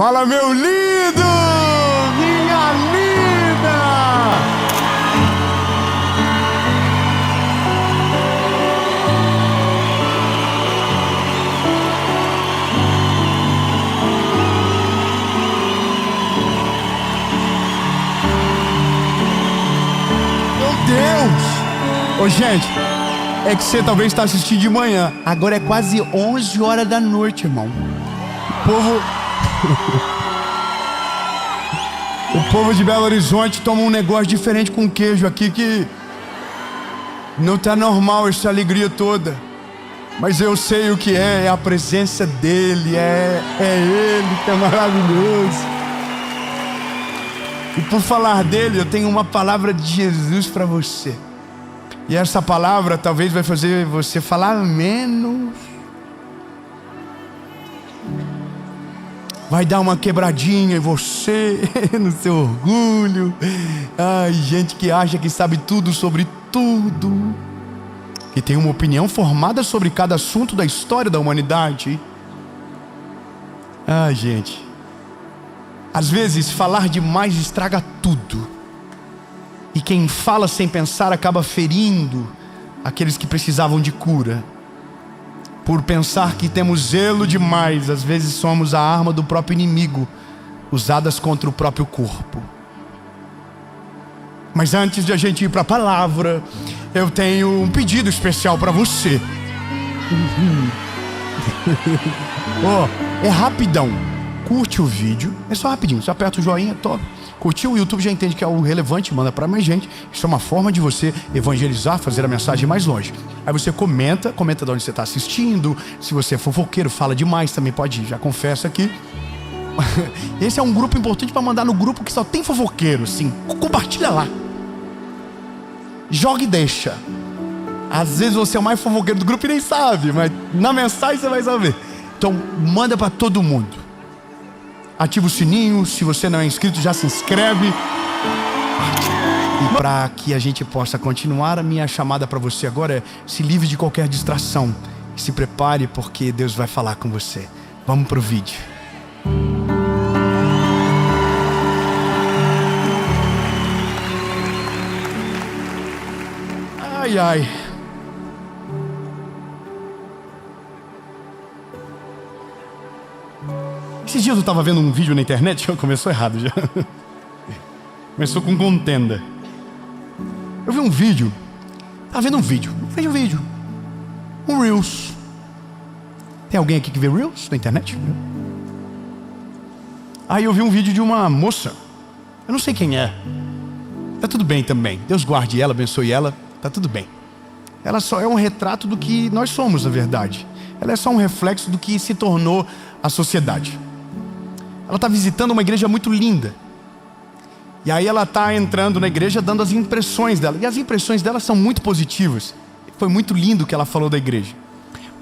Fala, meu lindo! Minha linda! Meu Deus! Ô, gente, é que você talvez está assistindo de manhã. Agora é quase 11 horas da noite, irmão. O povo de Belo Horizonte toma um negócio diferente com queijo aqui que não tá normal essa alegria toda. Mas eu sei o que é a presença dele, é ele que é maravilhoso. E por falar dele, eu tenho uma palavra de Jesus para você. E essa palavra talvez vai fazer você falar menos. Vai dar uma quebradinha em você, no seu orgulho. Ai, gente que acha que sabe tudo sobre tudo, que tem uma opinião formada sobre cada assunto da história da humanidade. Ai, gente, às vezes falar demais estraga tudo. E quem fala sem pensar acaba ferindo aqueles que precisavam de cura. Por pensar que temos zelo demais, às vezes somos a arma do próprio inimigo, usadas contra o próprio corpo. Mas antes de a gente ir para a palavra, eu tenho um pedido especial para você. É rapidão. Curte o vídeo, é só rapidinho, você aperta o joinha, top. Curtiu, o YouTube já entende que é o relevante, manda para mais gente. Isso é uma forma de você evangelizar, fazer a mensagem mais longe. Aí você comenta de onde você está assistindo. Se você é fofoqueiro, fala demais, também pode ir, já confesso aqui. Esse é um grupo importante para mandar no grupo que só tem fofoqueiro, sim. Compartilha lá. Joga e deixa. Às vezes você é o mais fofoqueiro do grupo e nem sabe, mas na mensagem você vai saber. Então manda para todo mundo. Ativa o sininho, se você não é inscrito já se inscreve. E para que a gente possa continuar, a minha chamada para você agora é: se livre de qualquer distração. Se prepare porque Deus vai falar com você. Vamos pro vídeo. Ai, ai. Esses dias eu estava vendo um vídeo na internet. Começou errado já. Começou com contenda. Eu vi um vídeo. Estava vendo um vídeo. Veja um vídeo. Um Reels. Tem alguém aqui que vê Reels na internet? Aí eu vi um vídeo de uma moça. Eu não sei quem é. Tá tudo bem também. Deus guarde ela, abençoe ela. Tá tudo bem. Ela só é um retrato do que nós somos, na verdade. Ela é só um reflexo do que se tornou a sociedade. Ela está visitando uma igreja muito linda. E aí ela está entrando na igreja dando as impressões dela. E as impressões dela são muito positivas. Foi muito lindo o que ela falou da igreja.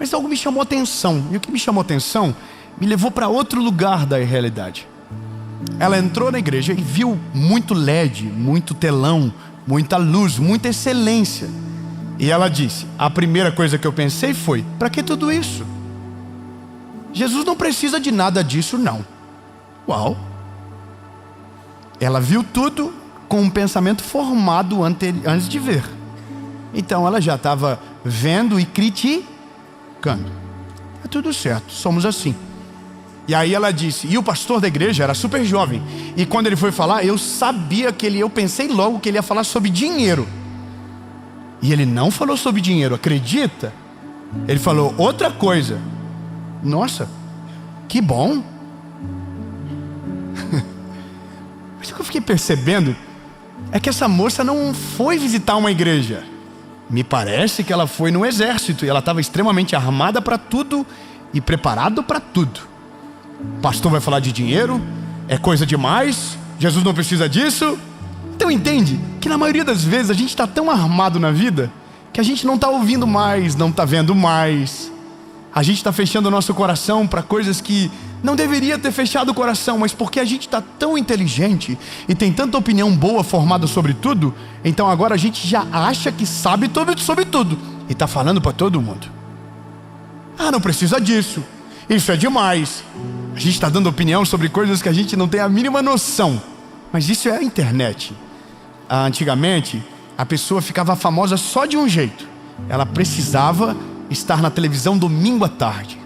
Mas algo me chamou a atenção. E o que me chamou a atenção me levou para outro lugar da realidade. Ela entrou na igreja e viu muito LED, muito telão, muita luz, muita excelência. E ela disse: a primeira coisa que eu pensei foi: para que tudo isso? Jesus não precisa de nada disso, não. Uau! Ela viu tudo com um pensamento formado antes de ver. Então ela já estava vendo e criticando. É tudo certo, somos assim. E aí ela disse, e o pastor da igreja era super jovem. E quando ele foi falar, eu sabia que eu pensei logo que ele ia falar sobre dinheiro. E ele não falou sobre dinheiro, acredita? Ele falou outra coisa. Nossa, que bom. Mas o que eu fiquei percebendo é que essa moça não foi visitar uma igreja. Me parece que ela foi no exército e ela estava extremamente armada para tudo e preparado para tudo. O pastor vai falar de dinheiro, é coisa demais, Jesus não precisa disso. Então entende que na maioria das vezes a gente está tão armado na vida que a gente não está ouvindo mais, não está vendo mais. A gente está fechando o nosso coração para coisas que não deveria ter fechado o coração, mas porque a gente está tão inteligente e tem tanta opinião boa formada sobre tudo, então agora a gente já acha que sabe tudo sobre tudo e está falando para todo mundo. Ah, não precisa disso, isso é demais. A gente está dando opinião sobre coisas que a gente não tem a mínima noção. Mas isso é a internet. Antigamente, a pessoa ficava famosa só de um jeito. Ela precisava estar na televisão domingo à tarde.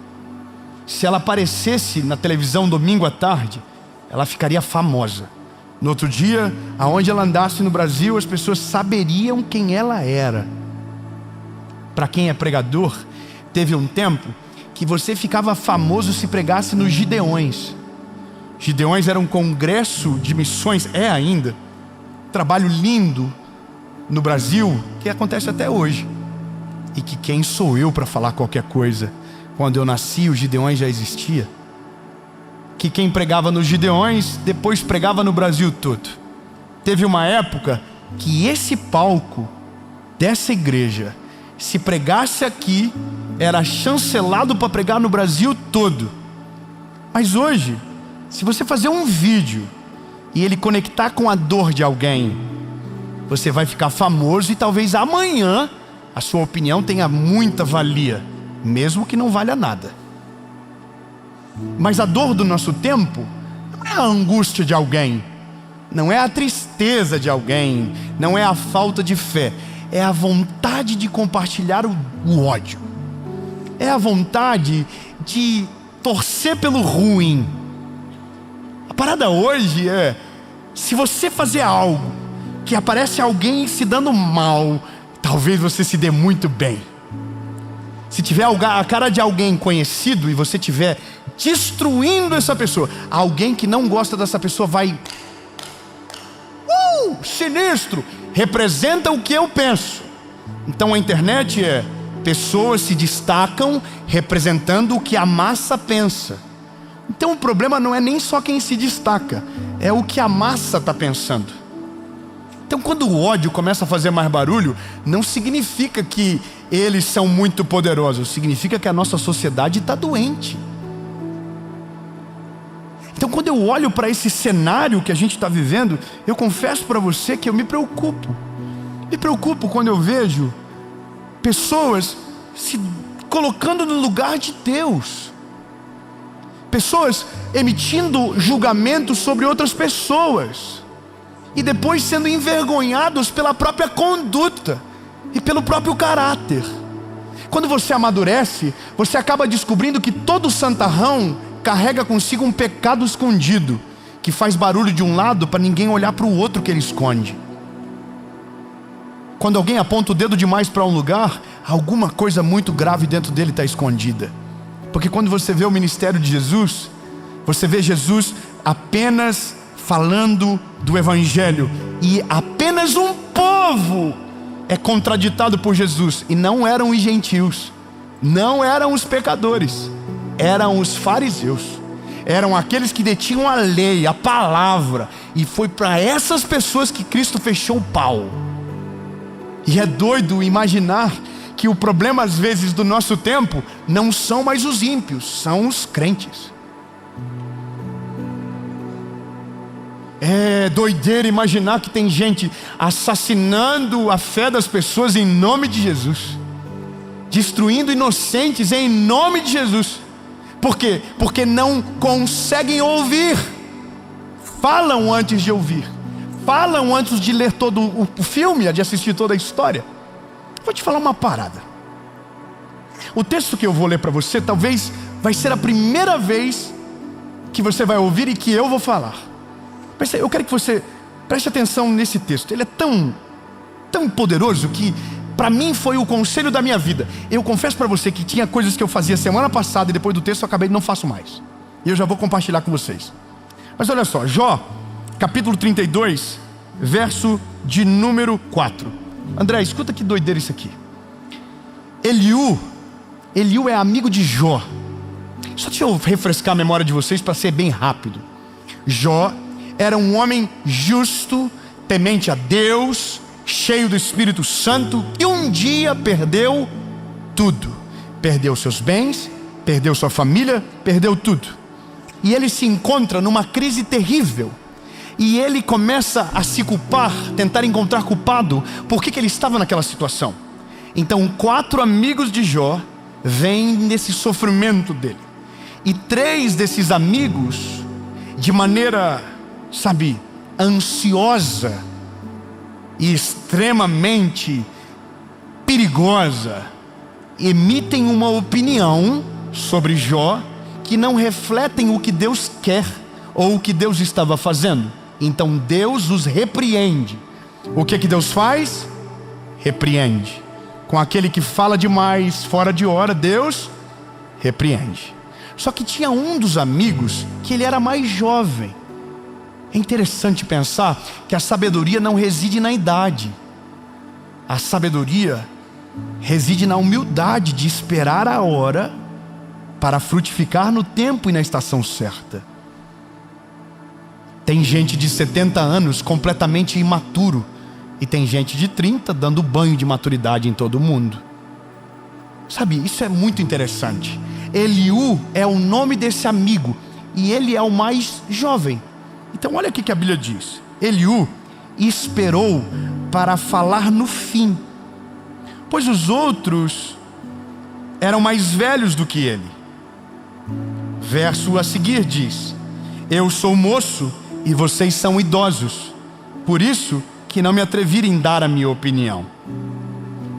Se ela aparecesse na televisão domingo à tarde, ela ficaria famosa. No outro dia, aonde ela andasse no Brasil, as pessoas saberiam quem ela era. Para quem é pregador, teve um tempo que você ficava famoso se pregasse nos Gideões. Gideões era um congresso de missões, é ainda. Trabalho lindo no Brasil, que acontece até hoje. E que quem sou eu para falar qualquer coisa? Quando eu nasci, os Gideões já existia. Que quem pregava nos Gideões, depois pregava no Brasil todo. Teve uma época que esse palco dessa igreja, se pregasse aqui, era chancelado para pregar no Brasil todo. Mas hoje, se você fazer um vídeo e ele conectar com a dor de alguém, você vai ficar famoso e talvez amanhã a sua opinião tenha muita valia, mesmo que não valha nada. Mas a dor do nosso tempo não é a angústia de alguém, não é a tristeza de alguém, não é a falta de fé, é a vontade de compartilhar o ódio, é a vontade de torcer pelo ruim. A parada hoje é, se você fazer algo que aparece alguém se dando mal, talvez você se dê muito bem. Se tiver a cara de alguém conhecido e você estiver destruindo essa pessoa, alguém que não gosta dessa pessoa vai... sinistro! Representa o que eu penso. Então a internet é... pessoas se destacam representando o que a massa pensa. Então o problema não é nem só quem se destaca, é o que a massa está pensando. Então quando o ódio começa a fazer mais barulho, não significa que eles são muito poderosos, significa que a nossa sociedade está doente. Então quando eu olho para esse cenário que a gente está vivendo, eu confesso para você que eu me preocupo. Me preocupo quando eu vejo pessoas se colocando no lugar de Deus. Pessoas emitindo julgamentos sobre outras pessoas. E depois sendo envergonhados pela própria conduta e pelo próprio caráter. Quando você amadurece, você acaba descobrindo que todo santarrão carrega consigo um pecado escondido, que faz barulho de um lado para ninguém olhar para o outro que ele esconde. Quando alguém aponta o dedo demais para um lugar, alguma coisa muito grave dentro dele está escondida. Porque quando você vê o ministério de Jesus, você vê Jesus apenas falando do Evangelho, e apenas um povo é contraditado por Jesus, e não eram os gentios, não eram os pecadores, eram os fariseus, eram aqueles que detinham a lei, a palavra, e foi para essas pessoas que Cristo fechou o pau. E é doido imaginar que o problema às vezes do nosso tempo não são mais os ímpios, são os crentes. É doideira imaginar que tem gente assassinando a fé das pessoas em nome de Jesus, destruindo inocentes em nome de Jesus. Por quê? Porque não conseguem ouvir. Falam antes de ouvir, falam antes de ler todo o filme, de assistir toda a história. Vou te falar uma parada. O texto que eu vou ler para você talvez vai ser a primeira vez que você vai ouvir e que eu vou falar. Eu quero que você preste atenção nesse texto. Ele é tão poderoso que para mim foi o conselho da minha vida. Eu confesso para você que tinha coisas que eu fazia semana passada e depois do texto eu acabei não faço mais. E eu já vou compartilhar com vocês. Mas olha só, Jó, capítulo 32, verso de número 4. André, escuta que doideira isso aqui. Eliú é amigo de Jó. Só deixa eu refrescar a memória de vocês para ser bem rápido. Jó era um homem justo, temente a Deus, cheio do Espírito Santo, que um dia perdeu tudo. Perdeu seus bens, perdeu sua família, perdeu tudo. E ele se encontra numa crise terrível. E ele começa a se culpar, tentar encontrar culpado. Por que ele estava naquela situação? Então 4 amigos de Jó vêm nesse sofrimento dele E 3 desses amigos, de maneira, ansiosa e extremamente perigosa, emitem uma opinião sobre Jó que não refletem o que Deus quer ou o que Deus estava fazendo. Então Deus os repreende. O que Deus faz? Repreende. Com aquele que fala demais, fora de hora, Deus repreende. Só que tinha um dos amigos que ele era mais jovem. É interessante pensar que a sabedoria não reside na idade. A sabedoria reside na humildade de esperar a hora para frutificar no tempo e na estação certa. Tem gente de 70 anos completamente imaturo, e tem gente de 30 dando banho de maturidade em todo mundo. Isso é muito interessante. Eliú é o nome desse amigo, e ele é o mais jovem. Então olha o que a Bíblia diz. Eliú esperou para falar no fim, pois os outros eram mais velhos do que ele. Verso a seguir diz: eu sou moço e vocês são idosos, por isso que não me atrevi em dar a minha opinião.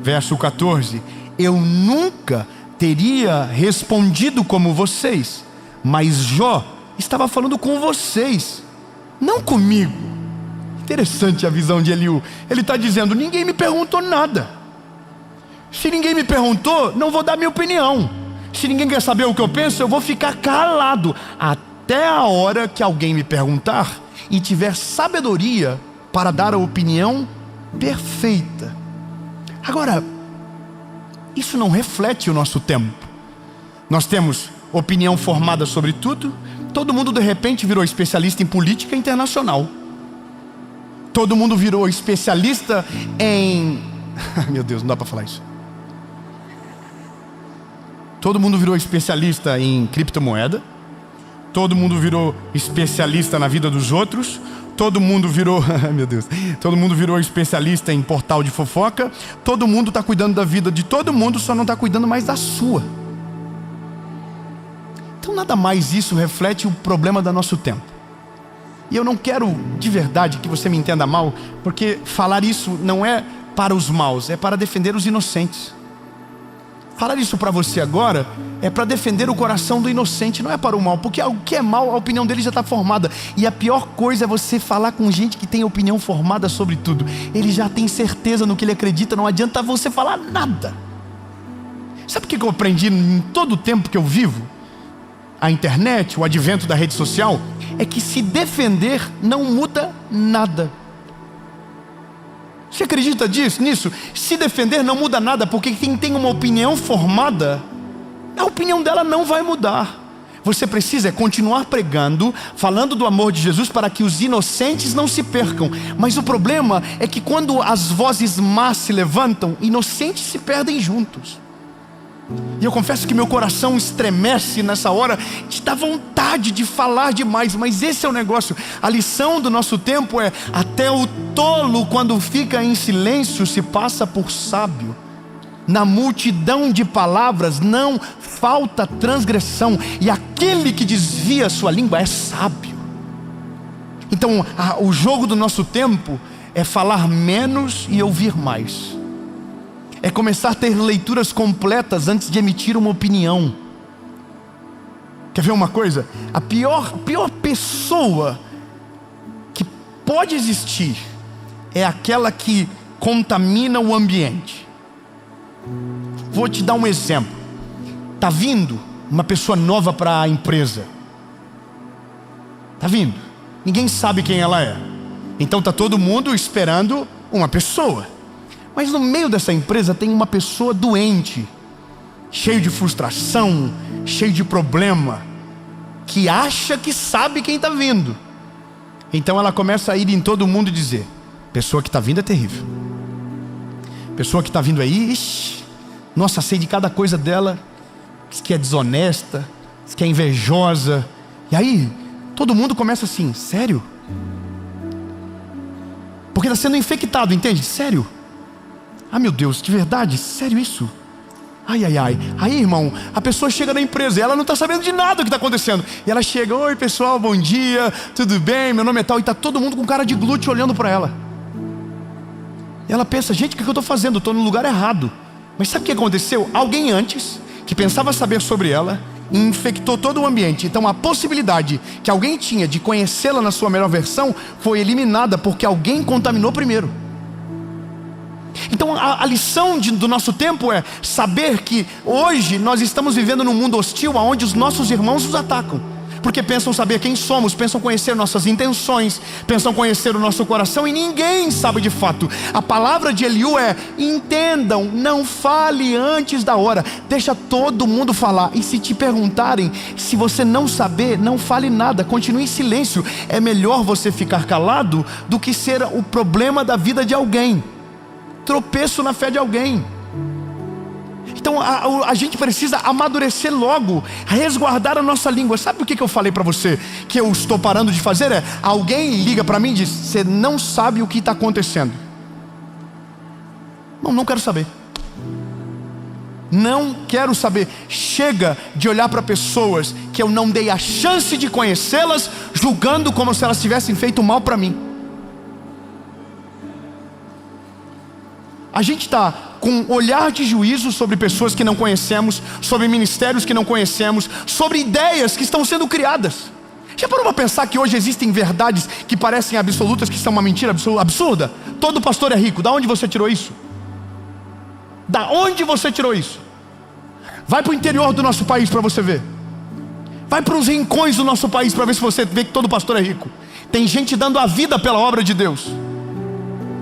Verso 14: eu nunca teria respondido como vocês, mas Jó estava falando com vocês, não comigo. Interessante a visão de Eliú. Ele está dizendo: ninguém me perguntou nada. Se ninguém me perguntou, não vou dar minha opinião. Se ninguém quer saber o que eu penso, eu vou ficar calado até a hora que alguém me perguntar e tiver sabedoria para dar a opinião perfeita. Agora, isso não reflete o nosso tempo. Nós temos opinião formada sobre tudo. Todo mundo de repente virou especialista em política internacional. Todo mundo virou especialista em... Meu Deus, não dá para falar isso. Todo mundo virou especialista em criptomoeda. Todo mundo virou especialista na vida dos outros. Todo mundo virou... Meu Deus. Todo mundo virou especialista em portal de fofoca. Todo mundo está cuidando da vida de todo mundo, só não está cuidando mais da sua. Então nada mais isso reflete o problema do nosso tempo. E eu não quero de verdade que você me entenda mal, porque falar isso não é para os maus, é para defender os inocentes. Falar isso para você agora é para defender o coração do inocente, não é para o mal, porque o que é mal, a opinião dele já está formada. E a pior coisa é você falar com gente que tem opinião formada sobre tudo. Ele já tem certeza no que ele acredita, não adianta você falar nada. Sabe o que eu aprendi em todo o tempo que eu vivo? A internet, o advento da rede social, é que se defender não muda nada. Você acredita nisso? Se defender não muda nada, porque quem tem uma opinião formada, a opinião dela não vai mudar. Você precisa continuar pregando, falando do amor de Jesus para que os inocentes não se percam. Mas o problema é que quando as vozes más se levantam, inocentes se perdem juntos. E eu confesso que meu coração estremece nessa hora de dar vontade de falar demais. Mas esse é o negócio. A lição do nosso tempo é: até o tolo, quando fica em silêncio, se passa por sábio. Na multidão de palavras não falta transgressão, e aquele que desvia sua língua é sábio. Então o jogo do nosso tempo é falar menos e ouvir mais. É começar a ter leituras completas antes de emitir uma opinião. Quer ver uma coisa? A pior pessoa que pode existir é aquela que contamina o ambiente. Vou te dar um exemplo. Está vindo uma pessoa nova para a empresa. Está vindo. Ninguém sabe quem ela é. Então está todo mundo esperando uma pessoa. Mas no meio dessa empresa tem uma pessoa doente, cheio de frustração, cheio de problema, que acha que sabe quem está vindo. Então ela começa a ir em todo mundo e dizer: pessoa que está vindo é terrível. Pessoa que está vindo aí, ixi, nossa, sei de cada coisa dela. Diz que é desonesta, diz que é invejosa. E aí todo mundo começa assim: sério? Porque está sendo infectado, entende? Sério? Ah, meu Deus, de verdade? Sério isso? Ai, ai, ai. Aí, irmão, a pessoa chega na empresa e ela não está sabendo de nada do que está acontecendo. E ela chega: oi pessoal, bom dia, tudo bem, meu nome é tal. E está todo mundo com cara de glúteo olhando para ela. E ela pensa: gente, o que eu estou fazendo? Estou no lugar errado. Mas sabe o que aconteceu? Alguém antes, que pensava saber sobre ela, infectou todo o ambiente. Então a possibilidade que alguém tinha de conhecê-la na sua melhor versão foi eliminada, porque alguém contaminou primeiro. Então a lição do nosso tempo é saber que hoje nós estamos vivendo num mundo hostil, onde os nossos irmãos nos atacam, porque pensam saber quem somos, pensam conhecer nossas intenções, pensam conhecer o nosso coração, e ninguém sabe de fato. A palavra de Eliú é: entendam, não fale antes da hora, deixa todo mundo falar. E se te perguntarem, se você não saber, não fale nada, continue em silêncio. É melhor você ficar calado do que ser o problema da vida de alguém, tropeço na fé de alguém. Então a gente precisa amadurecer logo, resguardar a nossa língua. Sabe o que eu falei para você que eu estou parando de fazer? Alguém liga para mim e diz: você não sabe o que está acontecendo. Não quero saber. Não quero saber. Chega de olhar para pessoas que eu não dei a chance de conhecê-las, julgando como se elas tivessem feito mal para mim. A gente está com um olhar de juízo sobre pessoas que não conhecemos, sobre ministérios que não conhecemos, sobre ideias que estão sendo criadas. Já parou para pensar que hoje existem verdades que parecem absolutas, que são uma mentira absurda? Todo pastor é rico. Da onde você tirou isso? Da onde você tirou isso? Vai para o interior do nosso país para você ver. Vai para os rincões do nosso país para ver se você vê que todo pastor é rico. Tem gente dando a vida pela obra de Deus.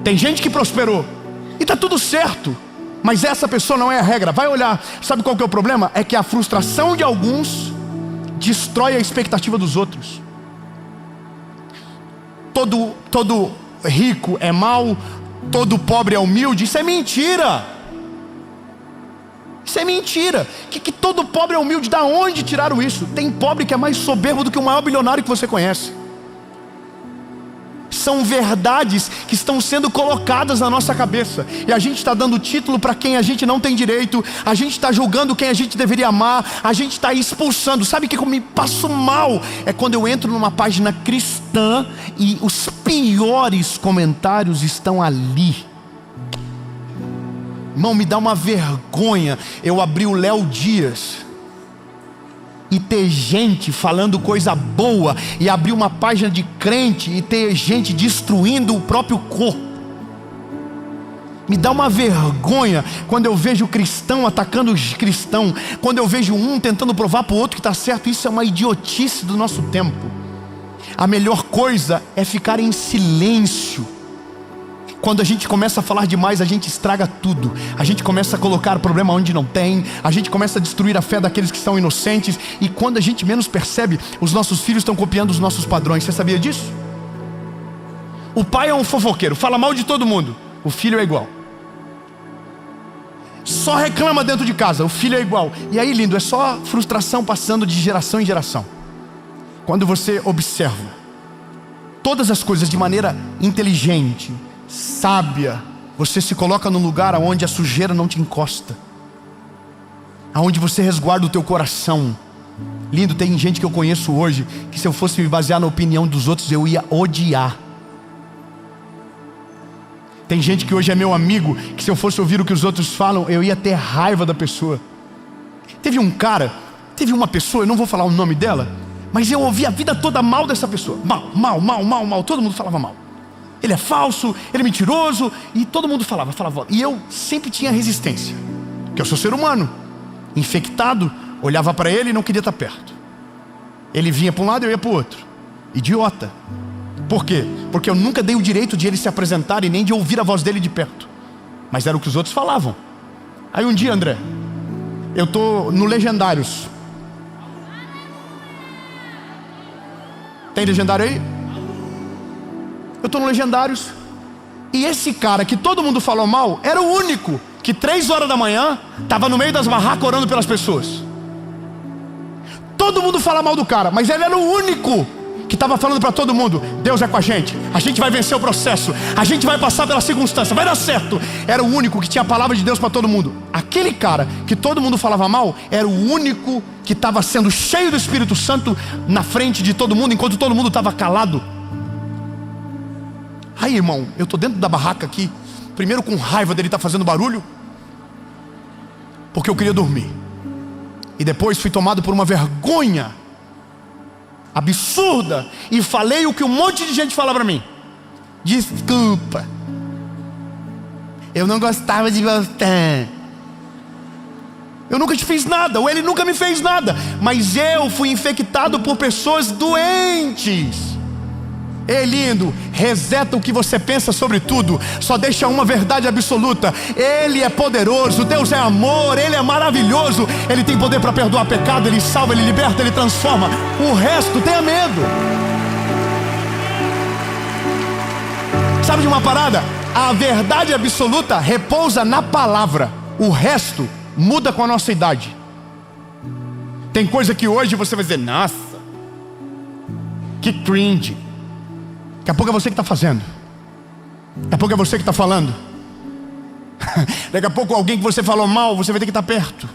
Tem gente que prosperou. E está tudo certo, mas essa pessoa não é a regra. Vai olhar, sabe qual que é o problema? É que a frustração de alguns destrói a expectativa dos outros. Todo rico é mau, todo pobre é humilde. Isso é mentira. Isso é mentira. Que todo pobre é humilde. Da onde tiraram isso? Tem pobre que é mais soberbo do que o maior bilionário que você conhece. São verdades que estão sendo colocadas na nossa cabeça, e a gente está dando título para quem a gente não tem direito. A gente está julgando quem a gente deveria amar. A gente está expulsando. Sabe o que eu me passo mal? É quando eu entro numa página cristã e os piores comentários estão ali. Irmão, me dá uma vergonha eu abrir o Léo Dias e ter gente falando coisa boa, e abrir uma página de crente e ter gente destruindo o próprio corpo. Me dá uma vergonha quando eu vejo cristão atacando cristão, quando eu vejo um tentando provar para o outro que está certo. Isso é uma idiotice do nosso tempo. A melhor coisa é ficar em silêncio. Quando a gente começa a falar demais, a gente estraga tudo. A gente começa a colocar o problema onde não tem. A gente começa a destruir a fé daqueles que são inocentes. E quando a gente menos percebe, os nossos filhos estão copiando os nossos padrões. Você sabia disso? O pai é um fofoqueiro, fala mal de todo mundo. O filho é igual. Só reclama dentro de casa, o filho é igual. E aí, lindo, é só frustração passando de geração em geração. Quando você observa todas as coisas de maneira inteligente, sábia, você se coloca num lugar onde a sujeira não te encosta, aonde você resguarda o teu coração. Lindo, tem gente que eu conheço hoje que, se eu fosse me basear na opinião dos outros, eu ia odiar. Tem gente que hoje é meu amigo, que se eu fosse ouvir o que os outros falam, eu ia ter raiva da pessoa. Teve uma pessoa, eu não vou falar o nome dela, mas eu ouvi a vida toda mal dessa pessoa. Mal, todo mundo falava mal. Ele é falso, ele é mentiroso, e todo mundo falava. E eu sempre tinha resistência, porque eu sou ser humano, infectado. Olhava para ele e não queria estar perto. Ele vinha para um lado e eu ia para o outro. Idiota. Por quê? Porque eu nunca dei o direito de ele se apresentar e nem de ouvir a voz dele de perto. Mas era o que os outros falavam. Aí um dia, André, eu estou no Legendários. Tem Legendário aí? Eu estou no Legendários, e esse cara que todo mundo falou mal era o único que 3 horas da manhã estava no meio das barracas orando pelas pessoas. Todo mundo fala mal do cara, mas ele era o único que estava falando para todo mundo: Deus é com a gente vai vencer o processo, a gente vai passar pela circunstância, vai dar certo. Era o único que tinha a palavra de Deus para todo mundo. A Aquele cara que todo mundo falava mal era o único que estava sendo cheio do Espírito Santo na frente de todo mundo, enquanto todo mundo estava calado. Aí, irmão, eu estou dentro da barraca aqui, primeiro com raiva dele estar fazendo barulho, porque eu queria dormir, e depois fui tomado por uma vergonha absurda e falei o que um monte de gente fala para mim: desculpa, eu não gostava de você. Eu nunca te fiz nada, ou ele nunca me fez nada, mas eu fui infectado por pessoas doentes. Ei, lindo, reseta o que você pensa sobre tudo, só deixa uma verdade absoluta: Ele é poderoso, Deus é amor, Ele é maravilhoso, Ele tem poder para perdoar pecado, Ele salva, Ele liberta, Ele transforma. O resto, tenha medo. Sabe de uma parada? A verdade absoluta repousa na palavra, o resto muda com a nossa idade. Tem coisa que hoje você vai dizer: nossa, que cringe. Daqui a pouco é você que está fazendo, daqui a pouco é você que está falando, daqui a pouco alguém que você falou mal, você vai ter que estar perto.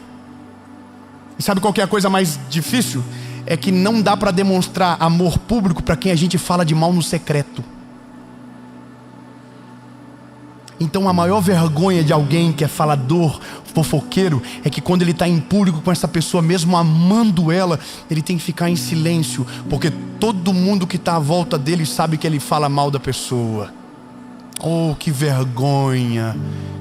E sabe qual que é a coisa mais difícil? É que não dá para demonstrar amor público para quem a gente fala de mal no secreto. Então a maior vergonha de alguém que é falador, fofoqueiro, é que quando ele está em público com essa pessoa, mesmo amando ela, ele tem que ficar em silêncio, porque todo mundo que está à volta dele sabe que ele fala mal da pessoa. Oh, que vergonha,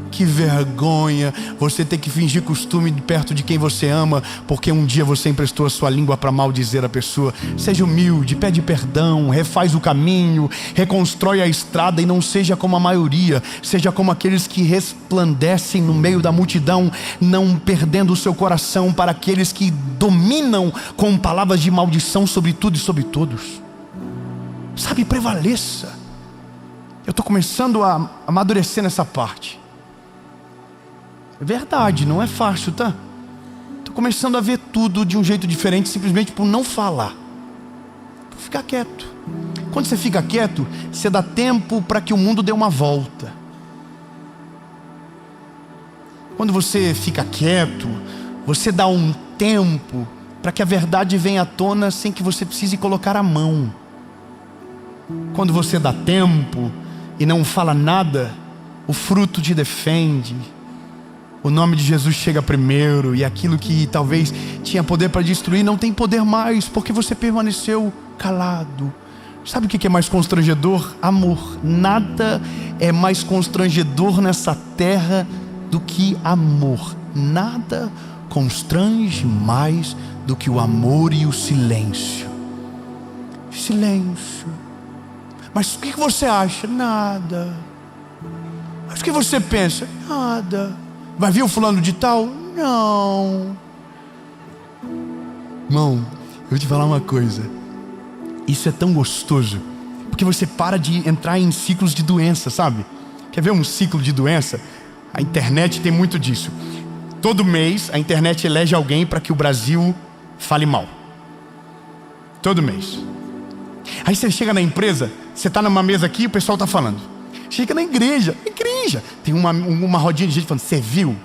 que vergonha você ter que fingir costume perto de quem você ama, porque um dia você emprestou a sua língua para maldizer a pessoa. Seja humilde, pede perdão, refaz o caminho, reconstrói a estrada e não seja como a maioria. Seja como aqueles que resplandecem no meio da multidão, não perdendo o seu coração para aqueles que dominam com palavras de maldição sobre tudo e sobre todos. Sabe, prevaleça. Eu estou começando a amadurecer nessa parte. É verdade, não é fácil, tá? Estou começando a ver tudo de um jeito diferente, simplesmente por não falar, por ficar quieto. Quando você fica quieto, você dá tempo para que o mundo dê uma volta. Quando você fica quieto, você dá um tempo para que a verdade venha à tona sem que você precise colocar a mão. Quando você dá tempo e não fala nada, o fruto te defende. O nome de Jesus chega primeiro, e aquilo que talvez tinha poder para destruir não tem poder mais, porque você permaneceu calado. Sabe o que é mais constrangedor? Amor. Nada é mais constrangedor nessa terra do que amor. Nada constrange mais do que o amor e o silêncio. Silêncio. Mas o que você acha? Nada. Mas o que você pensa? Nada. Vai vir o fulano de tal? Não. Irmão, eu vou te falar uma coisa. Isso é tão gostoso, porque você para de entrar em ciclos de doença, sabe? Quer ver um ciclo de doença? A internet tem muito disso. Todo mês a internet elege alguém para que o Brasil fale mal. Todo mês. Aí você chega na empresa, você está numa mesa aqui e o pessoal está falando. Chega na igreja, tem uma rodinha de gente falando: você viu?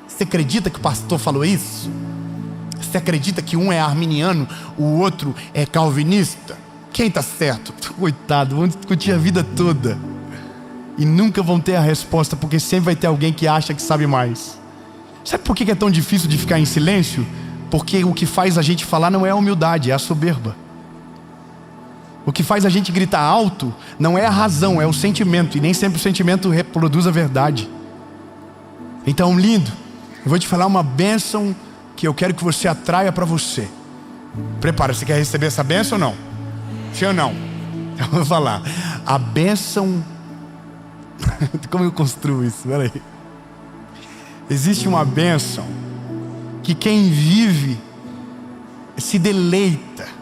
Você acredita que o pastor falou isso? Você acredita que um é arminiano, o outro é calvinista? Quem está certo? Coitado, vão discutir a vida toda e nunca vão ter a resposta, porque sempre vai ter alguém que acha que sabe mais. Sabe por que é tão difícil de ficar em silêncio? Porque o que faz a gente falar não é a humildade, é a soberba. O que faz a gente gritar alto não é a razão, é o sentimento. E nem sempre o sentimento reproduz a verdade. Então, lindo, eu vou te falar uma bênção que eu quero que você atraia para você. Prepara, você quer receber essa bênção ou não? Sim ou não? Eu vou falar. A bênção... Como eu construo isso? Peraí. Existe uma bênção que quem vive se deleita.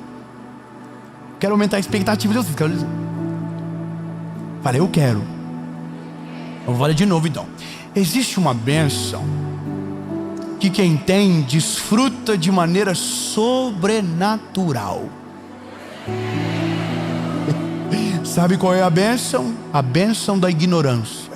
Quero aumentar a expectativa de vocês. Falei, eu quero. Eu vou falar de novo então. Existe uma bênção que quem tem desfruta de maneira sobrenatural. Sabe qual é a bênção? A bênção da ignorância.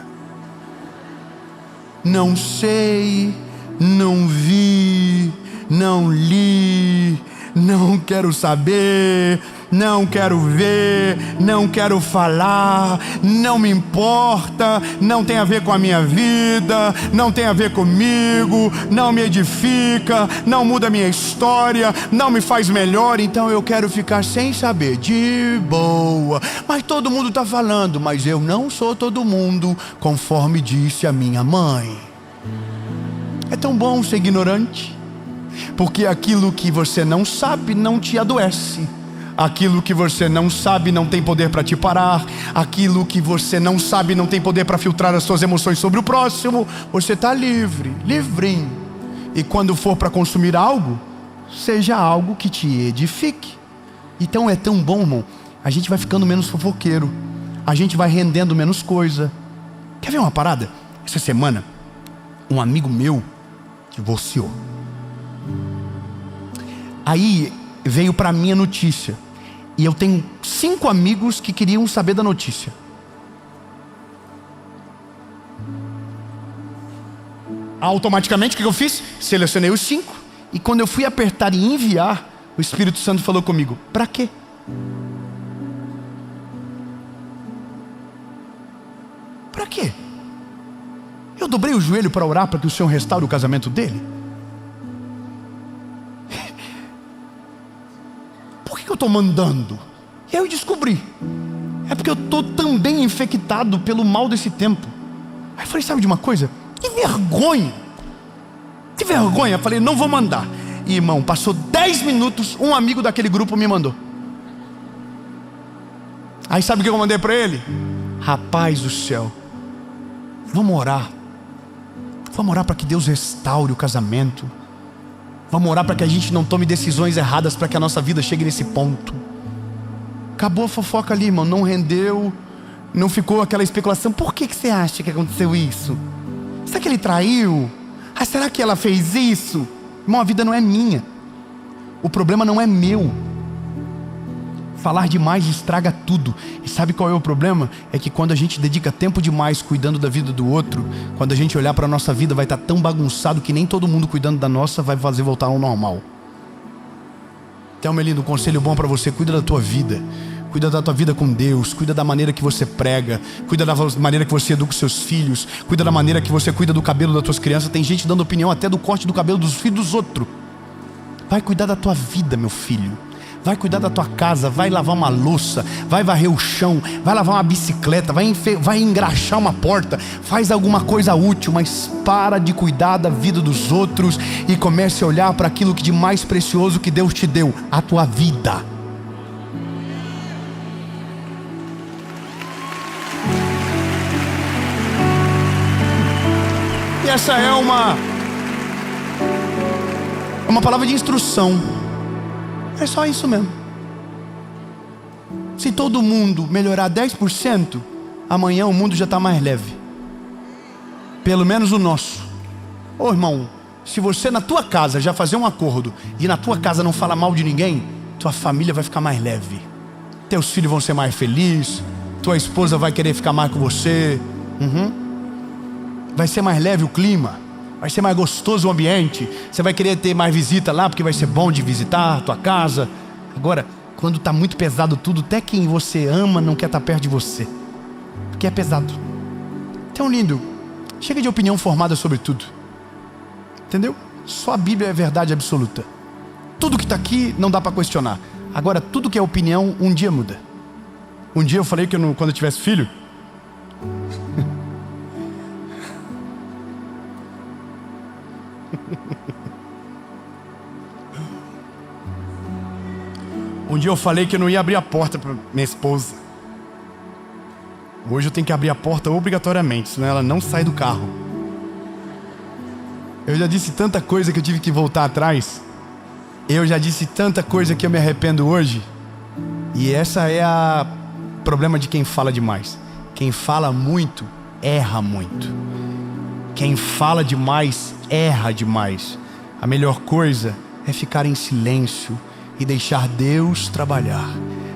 Não sei, não vi, não li, não quero saber, não quero ver, não quero falar, não me importa, não tem a ver com a minha vida, não tem a ver comigo, não me edifica, não muda a minha história, não me faz melhor, então eu quero ficar sem saber, de boa. Mas todo mundo está falando, mas eu não sou todo mundo, conforme disse a minha mãe. É tão bom ser ignorante, porque aquilo que você não sabe não te adoece. Aquilo que você não sabe não tem poder para te parar. Aquilo que você não sabe não tem poder para filtrar as suas emoções sobre o próximo. Você está livre, livrinho. E quando for para consumir algo, seja algo que te edifique. Então é tão bom, irmão. A gente vai ficando menos fofoqueiro, a gente vai rendendo menos coisa. Quer ver uma parada? Essa semana, um amigo meu divorciou. Aí veio para mim a notícia. E eu tenho 5 amigos que queriam saber da notícia. Automaticamente o que eu fiz? Selecionei os 5. E quando eu fui apertar e enviar, o Espírito Santo falou comigo: para quê? Para quê? Eu dobrei o joelho para orar para que o Senhor restaure o casamento dele? Por que eu estou mandando? E aí eu descobri, é porque eu estou também infectado pelo mal desse tempo. Aí eu falei: sabe de uma coisa? Que vergonha! Que vergonha! Eu falei: não vou mandar. E, irmão, passou 10 minutos, um amigo daquele grupo me mandou. Aí sabe o que eu mandei para ele? Rapaz do céu, vamos orar. Vamos orar para que Deus restaure o casamento. Vamos orar para que a gente não tome decisões erradas, para que a nossa vida chegue nesse ponto. Acabou a fofoca ali, irmão. Não rendeu, não ficou aquela especulação. Por que você acha que aconteceu isso? Será que ele traiu? Será que ela fez isso? Irmão, a vida não é minha. O problema não é meu. Falar demais estraga tudo. E sabe qual é o problema? É que quando a gente dedica tempo demais cuidando da vida do outro, quando a gente olhar para a nossa vida, vai estar tão bagunçado que nem todo mundo cuidando da nossa vai fazer voltar ao normal. Então, meu lindo, um conselho bom para você: cuida da tua vida. Cuida da tua vida com Deus. Cuida da maneira que você prega. Cuida da maneira que você educa os seus filhos. Cuida da maneira que você cuida do cabelo das tuas crianças. Tem gente dando opinião até do corte do cabelo dos filhos dos outros. Vai cuidar da tua vida, meu filho. Vai cuidar da tua casa, vai lavar uma louça, vai varrer o chão, vai lavar uma bicicleta, vai engraxar uma porta, faz alguma coisa útil, mas para de cuidar da vida dos outros e comece a olhar para aquilo que de mais precioso que Deus te deu, a tua vida. E essa é uma palavra de instrução. É só isso mesmo. Se todo mundo melhorar 10%, amanhã o mundo já está mais leve. Pelo menos o nosso. Ô irmão, se você na tua casa já fazer um acordo e na tua casa não falar mal de ninguém, tua família vai ficar mais leve. Teus filhos vão ser mais felizes. Tua esposa vai querer ficar mais com você. Vai ser mais leve o clima. Vai ser mais gostoso o ambiente. Você vai querer ter mais visita lá, porque vai ser bom de visitar a tua casa. Agora, quando está muito pesado tudo, até quem você ama não quer estar perto de você, porque é pesado. Então, lindo, chega de opinião formada sobre tudo. Entendeu? Só a Bíblia é verdade absoluta. Tudo que está aqui não dá para questionar. Agora, tudo que é opinião, um dia muda. Um dia eu falei que quando eu tivesse filho... Um dia eu falei que eu não ia abrir a porta para minha esposa. Hoje eu tenho que abrir a porta obrigatoriamente, senão ela não sai do carro. Eu já disse tanta coisa que eu tive que voltar atrás. Eu já disse tanta coisa que eu me arrependo hoje. E essa é o problema de quem fala demais. Quem fala muito, erra muito. Quem fala demais, erra demais. A melhor coisa é ficar em silêncio e deixar Deus trabalhar.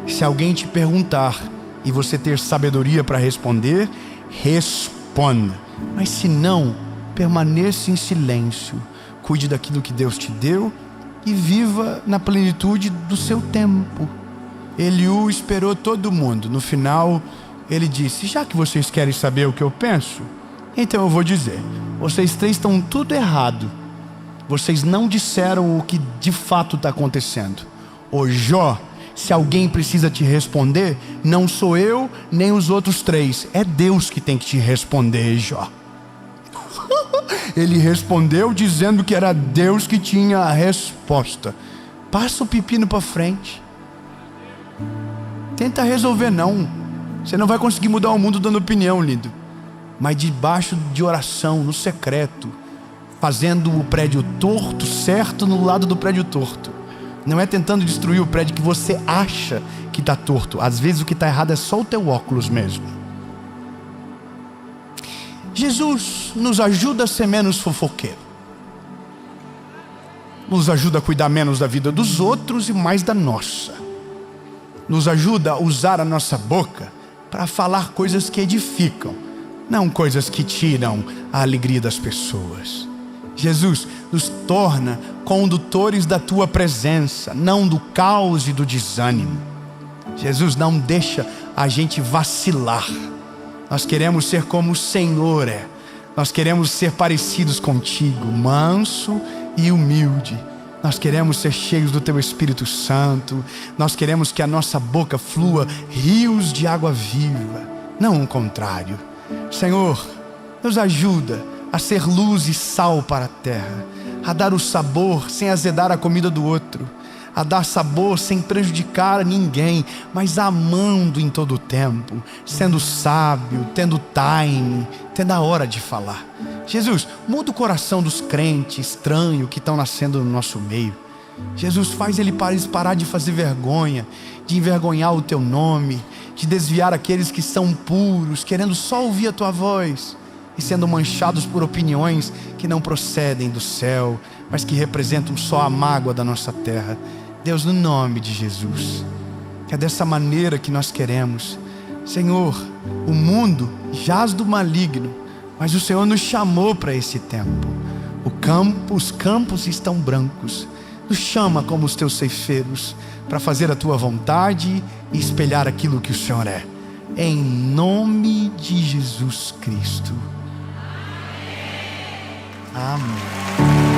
Se alguém te perguntar e você ter sabedoria para responder, responda. Mas se não, permaneça em silêncio, cuide daquilo que Deus te deu e viva na plenitude do seu tempo. Eliú esperou todo mundo. No final, ele disse: já que vocês querem saber o que eu penso, então eu vou dizer. Vocês três estão tudo errado. Vocês não disseram o que de fato está acontecendo. Ô Jó, se alguém precisa te responder, não sou eu nem os outros três. É Deus que tem que te responder, Jó. Ele respondeu dizendo que era Deus que tinha a resposta. Passa o pepino para frente. Tenta resolver não. Você não vai conseguir mudar o mundo dando opinião, lindo. Mas debaixo de oração, no secreto, fazendo o prédio torto certo no lado do prédio torto. Não é tentando destruir o prédio que você acha que está torto. Às vezes o que está errado é só o teu óculos mesmo. Jesus nos ajuda a ser menos fofoqueiro. Nos ajuda a cuidar menos da vida dos outros e mais da nossa. Nos ajuda a usar a nossa boca para falar coisas que edificam, não coisas que tiram a alegria das pessoas. Jesus nos torna condutores da tua presença, não do caos e do desânimo. Jesus não deixa a gente vacilar. Nós queremos ser como o Senhor é. Nós queremos ser parecidos contigo, manso e humilde. Nós queremos ser cheios do teu Espírito Santo. Nós queremos que a nossa boca flua rios de água viva, não o contrário. Senhor, nos ajuda a ser luz e sal para a terra, a dar o sabor sem azedar a comida do outro, a dar sabor sem prejudicar ninguém, mas amando em todo o tempo, sendo sábio, tendo time, tendo a hora de falar. Jesus, muda o coração dos crentes estranhos que estão nascendo no nosso meio. Jesus, faz ele parar de fazer vergonha, de envergonhar o teu nome, de desviar aqueles que são puros, querendo só ouvir a tua voz e sendo manchados por opiniões que não procedem do céu, mas que representam só a mágoa da nossa terra. Deus, no nome de Jesus, é dessa maneira que nós queremos. Senhor, o mundo jaz do maligno, mas o Senhor nos chamou para esse tempo. Os campos estão brancos. Nos chama como os teus ceifeiros para fazer a tua vontade e espelhar aquilo que o Senhor é. Em nome de Jesus Cristo. Amém.